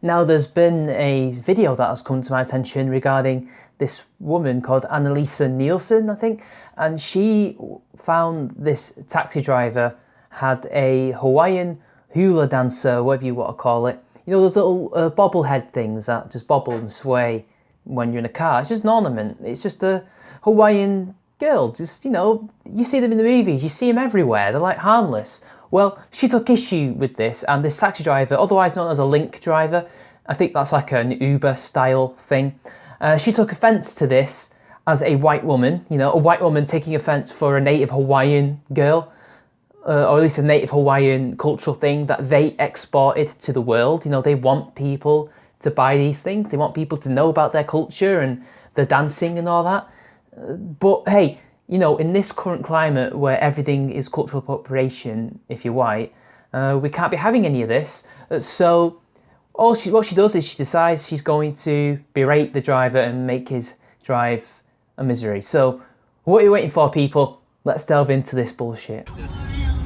Now, there's been a video that has come to my attention regarding this woman called Annalise Neilson, I think, and she found this taxi driver had a Hawaiian hula dancer, whatever you want to call it. You know, those little bobblehead things that just bobble and sway when you're in a car. It's just an ornament. It's just a Hawaiian girl. Just, you know, you see them in the movies. You see them everywhere. They're like harmless. Well, she took issue with this, and this taxi driver, otherwise known as a link driver, I think that's like an Uber style thing, she took offence to this as a white woman, you know, a white woman taking offence for a native Hawaiian girl, or at least a native Hawaiian cultural thing that they exported to the world. You know, they want people to buy these things, they want people to know about their culture and their dancing and all that. But hey, you know, in this current climate where everything is cultural appropriation, if you're white, we can't be having any of this. So what she does is she decides she's going to berate the driver and make his drive a misery. So what are you waiting for, people? Let's delve into this bullshit.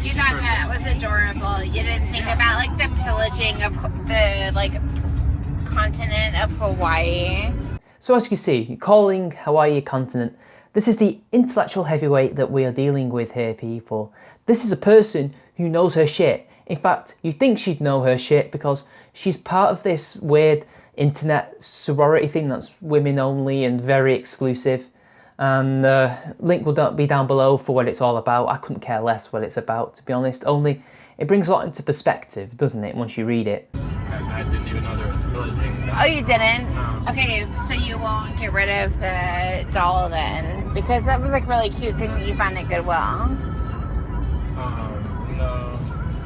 You thought that was adorable. You didn't think about like the pillaging of the like continent of Hawaii. So as you can see, calling Hawaii a continent, this is the intellectual heavyweight that we are dealing with here, people. This is a person who knows her shit. In fact, you think she'd know her shit because she's part of this weird internet sorority thing that's women only and very exclusive. And link will be down below for what it's all about. I couldn't care less what it's about, to be honest. Only it brings a lot into perspective, doesn't it, once you read it? I didn't even know there was pillaging. Oh, you didn't? No. Okay, so you won't get rid of the doll then? Because that was like really cute thing that you found at Goodwill. No,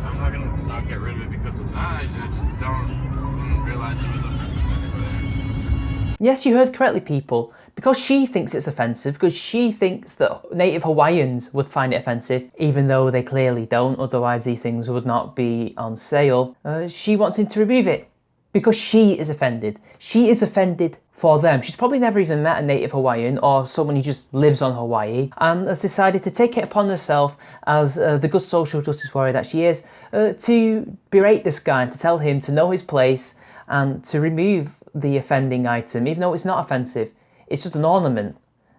I'm not gonna not get rid of it because of that. I just didn't realize it was offensive. Yes, you heard correctly, people. Because she thinks it's offensive, because she thinks that native Hawaiians would find it offensive, even though they clearly don't, otherwise these things would not be on sale, she wants him to remove it. Because she is offended. She is offended for them. She's probably never even met a native Hawaiian or someone who just lives on Hawaii, and has decided to take it upon herself as the good social justice warrior that she is, to berate this guy and to tell him to know his place and to remove the offending item, even though it's not offensive. It's just an ornament,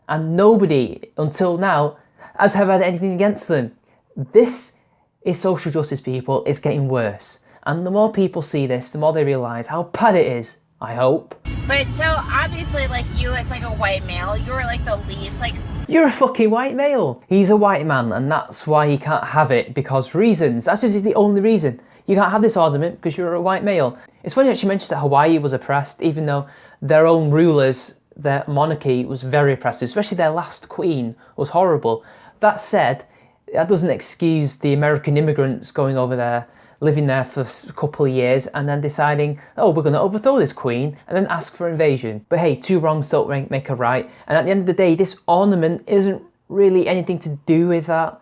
and nobody until now has ever had anything against them. This is social justice, people. It's getting worse, and the more people see this, the more they realise how bad it is, I hope. But so obviously, like, you as like a white male, you were like the least like... You're a fucking white male. He's a white man, and that's why he can't have it, because reasons. That's just the only reason. You can't have this ornament because you're a white male. It's funny that she mentions that Hawaii was oppressed, even though their own rulers, their monarchy was very oppressive, especially their last queen was horrible. That said, that doesn't excuse the American immigrants going over there, living there for a couple of years, and then deciding, oh, we're going to overthrow this queen, and then ask for invasion. But hey, two wrongs don't make a right, and at the end of the day, this ornament isn't really anything to do with that,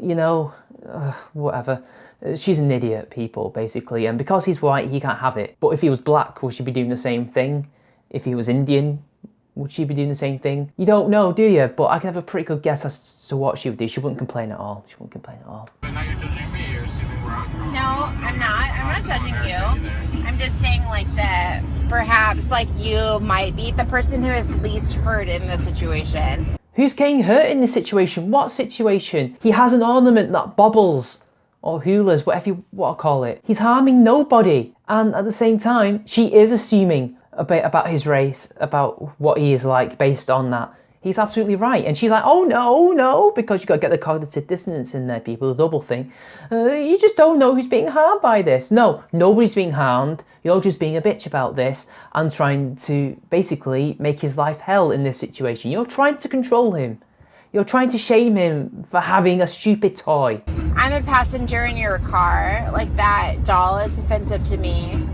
you know, whatever. She's an idiot, people, basically, and because he's white, he can't have it. But if he was black, would she be doing the same thing? If he was Indian, would she be doing the same thing? You don't know, do you? But I can have a pretty good guess as to what she would do. She wouldn't complain at all. She wouldn't complain at all. But now you're judging me. You're assuming where I'm from. No, I'm not. I'm not judging you. I'm just saying like that perhaps like you might be the person who is least hurt in this situation. Who's getting hurt in this situation? What situation? He has an ornament that bobbles. Or hulas, whatever you want to call it. He's harming nobody. And at the same time, she is assuming a bit about his race, about what he is like based on that. He's absolutely right. And she's like, oh no, because you got to get the cognitive dissonance in there, people, the double thing. You just don't know who's being harmed by this. No, nobody's being harmed. You're just being a bitch about this and trying to basically make his life hell in this situation. You're trying to control him. You're trying to shame him for having a stupid toy. I'm a passenger in your car. Like, that doll is offensive to me.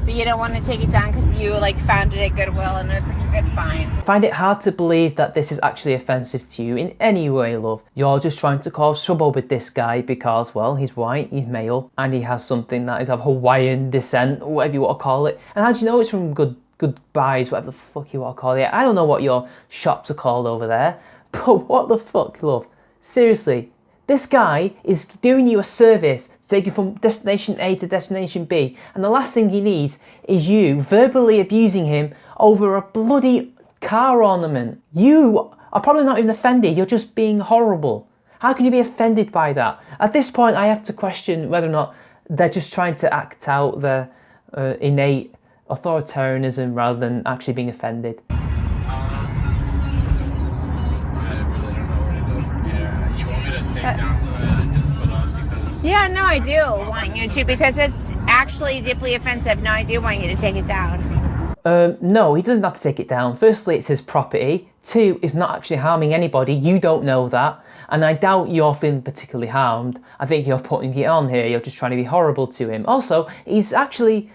But you don't want to take it down because you like found it at Goodwill and it was like a good find. I find it hard to believe that this is actually offensive to you in any way, love. You're just trying to cause trouble with this guy because, well, he's white, he's male, and he has something that is of Hawaiian descent, or whatever you want to call it. And how do you know it's from Goodbyes, whatever the fuck you want to call it? I don't know what your shops are called over there. But what the fuck, love? Seriously, This guy is doing you a service to take you from destination A to destination B, and the last thing he needs is you verbally abusing him over a bloody car ornament. You are probably not even offended, you're just being horrible. How can you be offended by that? At this point, I have to question whether or not they're just trying to act out their innate authoritarianism rather than actually being offended. Yeah, no, I do want you to, because it's actually deeply offensive. No, I do want you to take it down. No, he doesn't have to take it down. Firstly, it's his property. 2, it's not actually harming anybody. You don't know that. And I doubt you're feeling particularly harmed. I think you're putting it on here. You're just trying to be horrible to him. Also, he's actually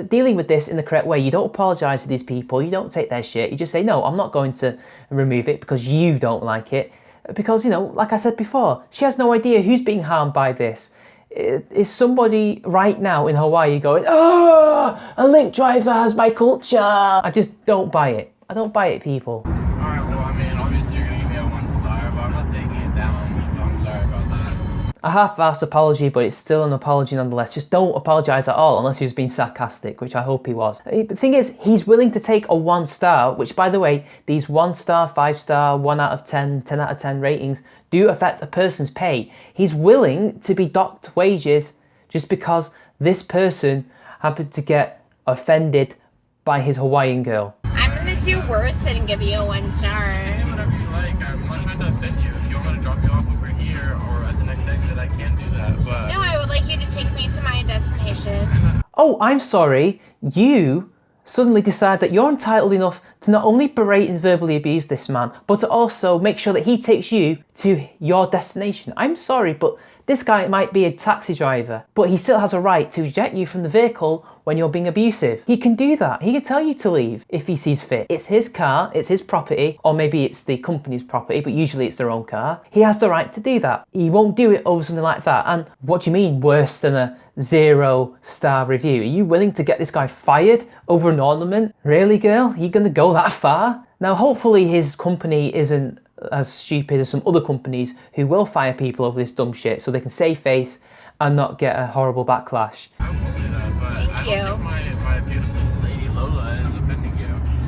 dealing with this in the correct way. You don't apologise to these people. You don't take their shit. You just say, no, I'm not going to remove it because you don't like it. Because, you know, like I said before, she has no idea who's being harmed by this. Is somebody right now in Hawaii going, oh, a Lyft driver has my culture? I just don't buy it. I don't buy it, people. Alright, well, I mean, obviously you're going to give me a 1 star, but I'm not taking it down, so I'm sorry about that. A half-assed apology, but it's still an apology nonetheless. Just don't apologise at all unless he was being sarcastic, which I hope he was. The thing is, he's willing to take a 1 star, which, by the way, these 1 star, 5 star, 1 out of 10, 10 out of 10 ratings do affect a person's pay. He's willing to be docked wages just because this person happened to get offended by his Hawaiian girl. I'm going to do worse than give you a 1 star. Do whatever you like. I'm not trying to offend you. If you want to drop me off over here or at the next exit, I can do that. But No, I would like you to take me to my destination. Oh, I'm sorry. You suddenly decide that you're entitled enough to not only berate and verbally abuse this man, but to also make sure that he takes you to your destination. I'm sorry, but this guy might be a taxi driver, but he still has a right to eject you from the vehicle when you're being abusive. He can do that. He can tell you to leave if he sees fit. It's his car, it's his property, or maybe it's the company's property, but usually it's their own car. He has the right to do that. He won't do it over something like that. And what do you mean worse than a 0 star review? Are you willing to get this guy fired over an ornament? Really, girl? Are you gonna go that far? Now, hopefully his company isn't as stupid as some other companies who will fire people over this dumb shit so they can save face and not get a horrible backlash. I won't do that, but Thank I don't you. think my beautiful lady Lola is offending you.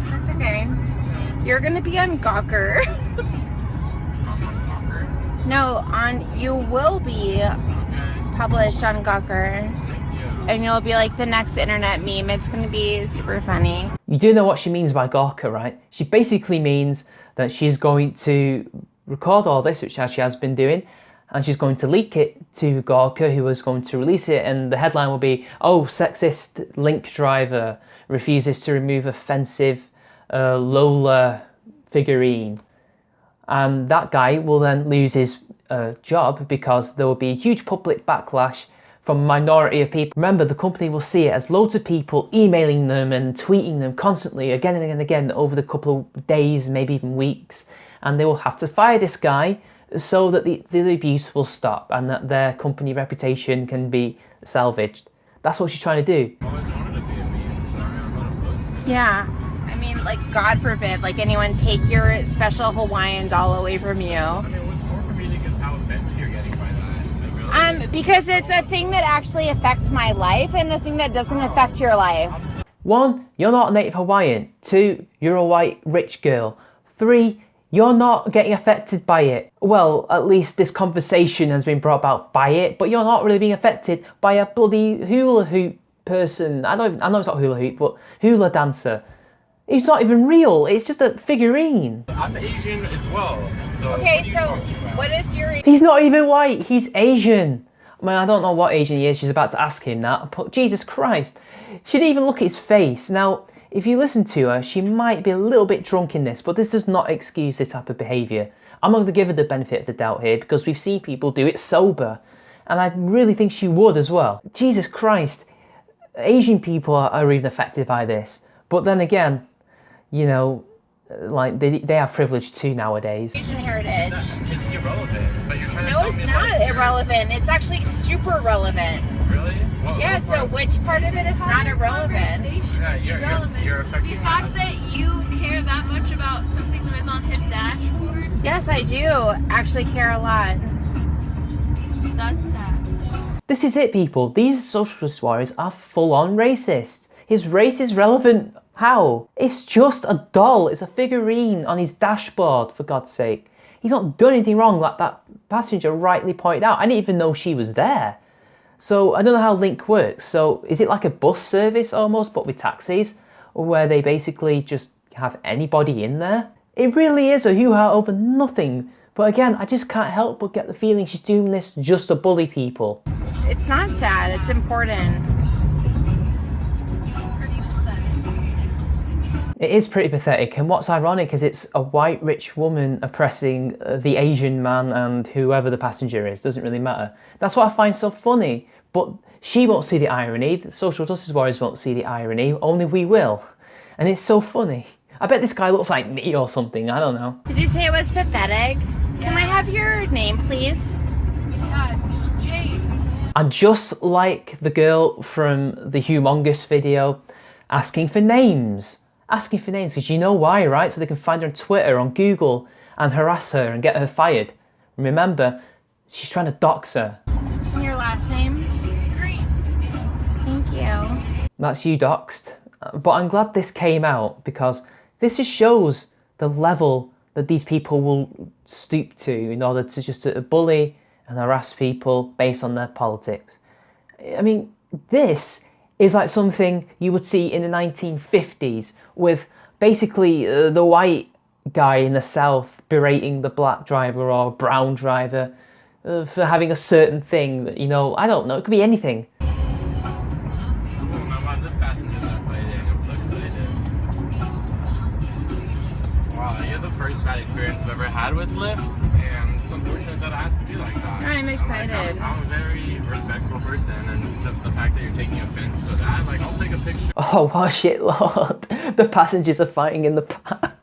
That's okay. You're going to be on Gawker. No, you will be published on Gawker. And you'll be like the next internet meme. It's going to be super funny. You do know what she means by Gawker, right? She basically means that she's going to record all this, which she has been doing, and she's going to leak it to Gawker, who is going to release it, and the headline will be, oh, sexist Lyft driver refuses to remove offensive Lola figurine. And that guy will then lose his job because there will be a huge public backlash from a minority of people. Remember, the company will see it as loads of people emailing them and tweeting them constantly again and again and again over the couple of days, maybe even weeks. And they will have to fire this guy so that the abuse will stop and that their company reputation can be salvaged. That's what she's trying to do. I always wanted to be a meme, sorry, I'm not opposed to it. Yeah. I mean, like, God forbid, like, anyone take your special Hawaiian doll away from you. I mean, what's more comedic is how offended you're getting by that. Like, really? Because it's a thing that actually affects my life and a thing that doesn't affect your life. 1, you're not a native Hawaiian. 2, you're a white rich girl. 3, you're not getting affected by it. Well, at least this conversation has been brought about by it, but you're not really being affected by a bloody hula hoop person. I know it's not hula hoop, but hula dancer. It's not even real, it's just a figurine. I'm Asian as well, so Okay, so what is your... He's not even white, he's Asian. I mean, I don't know what Asian he is, she's about to ask him that, but Jesus Christ. She didn't even look at his face. Now, if you listen to her, she might be a little bit drunk in this, but this does not excuse this type of behaviour. I'm not going to give her the benefit of the doubt here because we've seen people do it sober, and I really think she would as well. Jesus Christ, Asian people are even affected by this. But then again, you know, like they have privilege too nowadays. Asian heritage. It's irrelevant, but you're trying to No, tell me it's not like, irrelevant. It's actually super relevant. Really? What, Yeah, what so part? which part of it is not irrelevant? Yeah, you're affecting The my fact that you care that much about something that is on his dashboard. Yes, I do actually care a lot. That's sad. This is it, people. These social justice warriors are full-on racists. His race is relevant. How? It's just a doll. It's a figurine on his dashboard, for God's sake. He's not done anything wrong, like that passenger rightly pointed out. I didn't even know she was there. So I don't know how Link works. So is it like a bus service almost, but with taxis, where they basically just have anybody in there? It really is a hoo-ha over nothing. But again, I just can't help but get the feeling she's doing this just to bully people. It's not sad, it's important. It is pretty pathetic, and what's ironic is it's a white rich woman oppressing the Asian man and whoever the passenger is, doesn't really matter. That's what I find so funny, but she won't see the irony, the social justice warriors won't see the irony, only we will. And it's so funny. I bet this guy looks like me or something, I don't know. Did you say it was pathetic? Can I have your name, please? Jade. And just like the girl from the Humongous video, asking for names. Asking for names, because you know why, right? So they can find her on Twitter, on Google, and harass her and get her fired. Remember, she's trying to dox her. And your last name? Green. Thank you. That's you doxed. But I'm glad this came out, because this just shows the level that these people will stoop to in order to just bully and harass people based on their politics. I mean, this is like something you would see in the 1950s with basically the white guy in the South berating the black driver or brown driver for having a certain thing that, you know, I don't know, it could be anything. Wow, you're the first bad experience I've ever had with Lyft, and it's unfortunate that it has to be like that. I'm excited. I'm a very respectful person, and the fact that you're taking offense to that, like, I'll take a picture. Oh, wow, shit, Lord. The passengers are fighting in the back.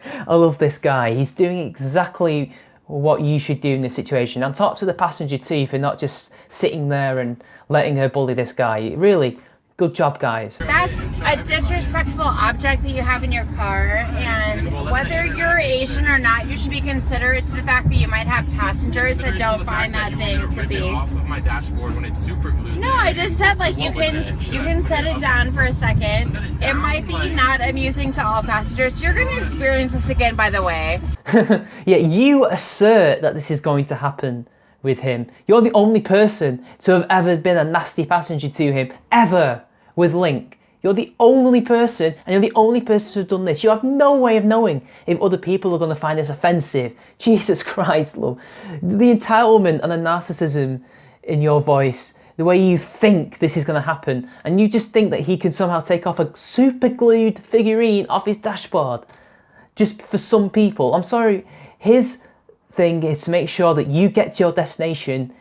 I love this guy. He's doing exactly what you should do in this situation. And top to the passenger too for not just sitting there and letting her bully this guy. Really, good job, guys. That's a disrespectful object that you have in your car, and whether you're Asian or not, you should be considerate to the fact that you might have passengers that don't find that thing to be. Off of my dashboard when it's super glued. No, I just said like you can set it down for a second. It might be not amusing to all passengers. You're going to experience this again, by the way. Yeah, you assert that this is going to happen with him. You're the only person to have ever been a nasty passenger to him, ever, with Link. You're the only person, and you're the only person who's done this. You have no way of knowing if other people are going to find this offensive. Jesus Christ, love. The entitlement and the narcissism in your voice, the way you think this is going to happen, and you just think that he can somehow take off a super glued figurine off his dashboard. Just for some people. I'm sorry, his thing is to make sure that you get to your destination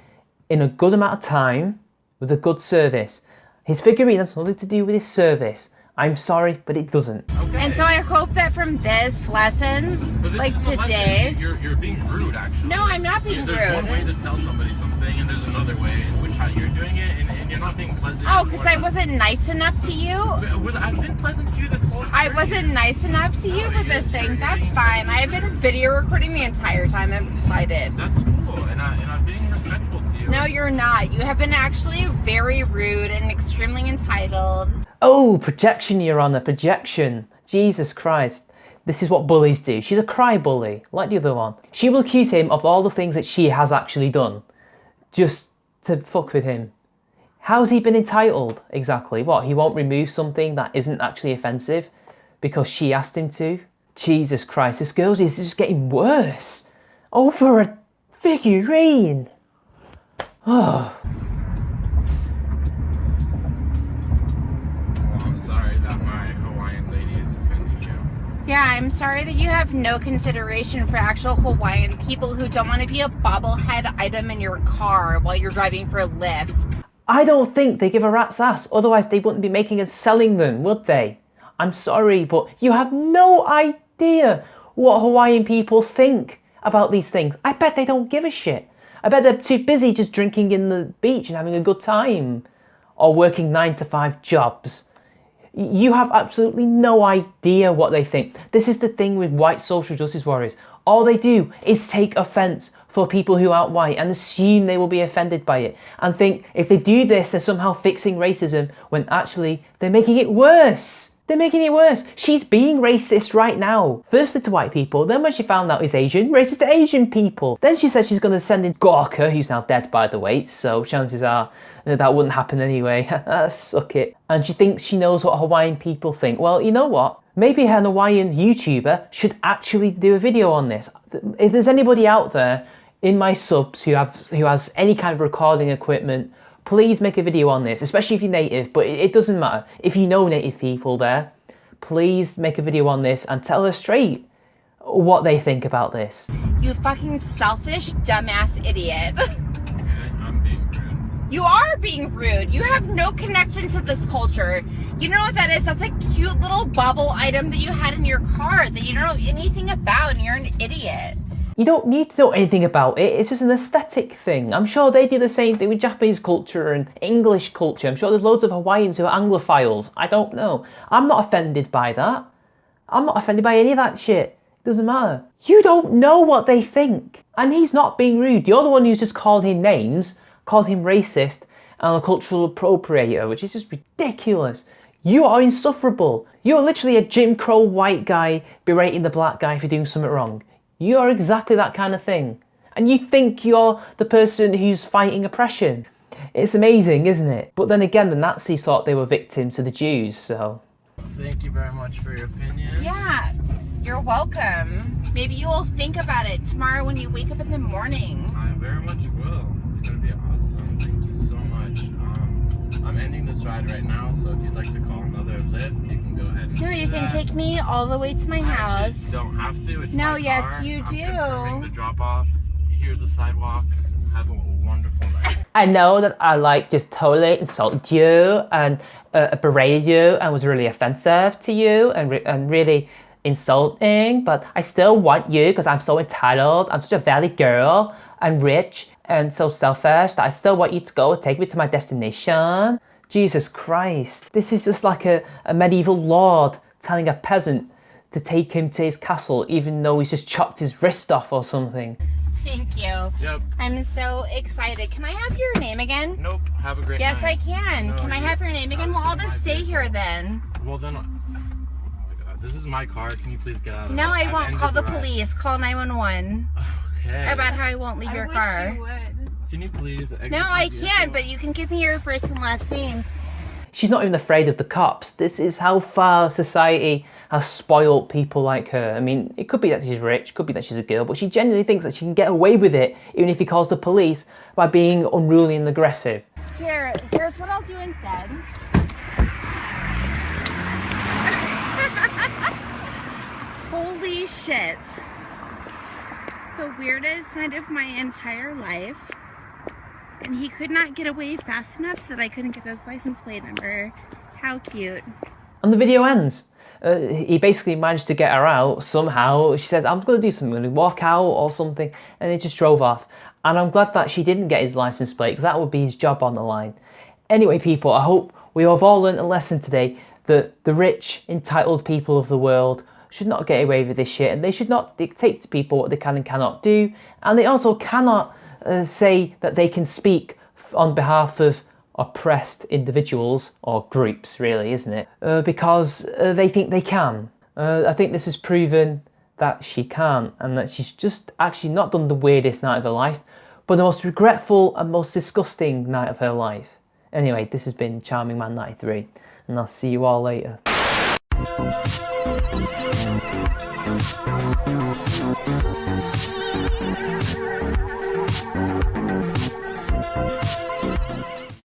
in a good amount of time with a good service. His figurine has nothing to do with his service. I'm sorry, but it doesn't. Okay. And so I hope that from this lesson, like today... You're being rude, actually. No, I'm not being rude. There's one way to tell somebody something, and there's another way in which how you're doing it, and you're not being pleasant. Oh, because I wasn't nice enough to you? I've been pleasant to you this whole I experience. wasn't nice enough to you for this thing. That's fine. I have been video recording the entire time. I'm excited. That's cool, and I'm being respectful to you. No, you're not. You have been actually very rude and extremely entitled. Oh, projection, Your Honour, projection. Jesus Christ. This is what bullies do. She's a cry bully, like the other one. She will accuse him of all the things that she has actually done, just to fuck with him. How's he been entitled, exactly? What, he won't remove something that isn't actually offensive because she asked him to? Jesus Christ, this girl is just getting worse. Over a figurine. Oh. I'm sorry that my Hawaiian lady is offending you. Yeah, I'm sorry that you have no consideration for actual Hawaiian people who don't want to be a bobblehead item in your car while you're driving for Lyft. I don't think they give a rat's ass, otherwise they wouldn't be making and selling them, would they? I'm sorry, but you have no idea what Hawaiian people think about these things. I bet they don't give a shit. I bet they're too busy just drinking in the beach and having a good time. Or working 9-to-5 jobs. You have absolutely no idea what they think. This is the thing with white social justice warriors. All they do is take offense for people who aren't white and assume they will be offended by it and think if they do this, they're somehow fixing racism when actually they're making it worse. They're making it worse. She's being racist right now. Firstly to white people, then when she found out he's Asian, racist to Asian people. Then she said she's going to send in Gorka, who's now dead by the way, so chances are that wouldn't happen anyway. Suck it. And she thinks she knows what Hawaiian people think. Well, you know what? Maybe an Hawaiian YouTuber should actually do a video on this. If there's anybody out there in my subs who has any kind of recording equipment, please make a video on this, especially if you're native, but it doesn't matter. If you know native people there, please make a video on this and tell us straight what they think about this. You fucking selfish, dumbass idiot. Okay, I'm being rude. You are being rude. You have no connection to this culture. You know what that is? That's a cute little bobble item that you had in your car that you don't know anything about, and you're an idiot. You don't need to know anything about it, it's just an aesthetic thing. I'm sure they do the same thing with Japanese culture and English culture. I'm sure there's loads of Hawaiians who are Anglophiles. I don't know. I'm not offended by that. I'm not offended by any of that shit. It doesn't matter. You don't know what they think. And he's not being rude. You're the one who's just called him names, called him racist and a cultural appropriator, which is just ridiculous. You are insufferable. You're literally a Jim Crow white guy berating the black guy for doing something wrong. You are exactly that kind of thing. And you think you're the person who's fighting oppression. It's amazing, isn't it? But then again, the Nazis thought they were victims of the Jews, so. Thank you very much for your opinion. Yeah, you're welcome. Maybe you will think about it tomorrow when you wake up in the morning. I very much will. It's going to be awesome. Thank you so much. I'm ending this ride right now, so if you'd like to call another Lyft, you can go ahead and No, do you can that. take me all the way to my I house. actually don't have to. It's No, my yes, car. you I'm do. confirming the drop off. Here's the sidewalk. Have a wonderful night. I know that I just totally insulted you and berated you and was really offensive to you and really insulting, but I still want you because I'm so entitled. I'm such a valley girl. I'm rich and so selfish that I still want you to go and take me to my destination. Jesus Christ. This is just like a medieval lord telling a peasant to take him to his castle even though he's just chopped his wrist off or something. Thank you. Yep. I'm so excited. Can I have your name again? Nope. Have a great Yes, night. I can. No, Can I have your name again? Well, I'll just stay here then. Well, then. Oh my god. This is my car. Can you please get out of it? No, I I've won't. ended Call the ride. police. Call 911 Okay. about how I won't leave your car. I wish you would. Can you please exit No, my I vehicle? can't, but you can give me your first and last name. She's not even afraid of the cops. This is how far society has spoiled people like her. I mean, it could be that she's rich, could be that she's a girl, but she genuinely thinks that she can get away with it, even if he calls the police, by being unruly and aggressive. Here's what I'll do instead. Holy shit. The weirdest night of my entire life. And he could not get away fast enough so that I couldn't get his license plate number. How cute. And the video ends. He basically managed to get her out somehow. She said, I'm going to do something, I'm going to walk out or something. And he just drove off. And I'm glad that she didn't get his license plate because that would be his job on the line. Anyway, people, I hope we have all learned a lesson today that the rich, entitled people of the world should not get away with this shit. And they should not dictate to people what they can and cannot do. And they also cannot say that they can speak on behalf of oppressed individuals or groups, really, isn't it? Because they think they can. I think this has proven that she can't, and that she's just actually not done the weirdest night of her life, but the most regretful and most disgusting night of her life. Anyway, this has been Charming Man 93, and I'll see you all later.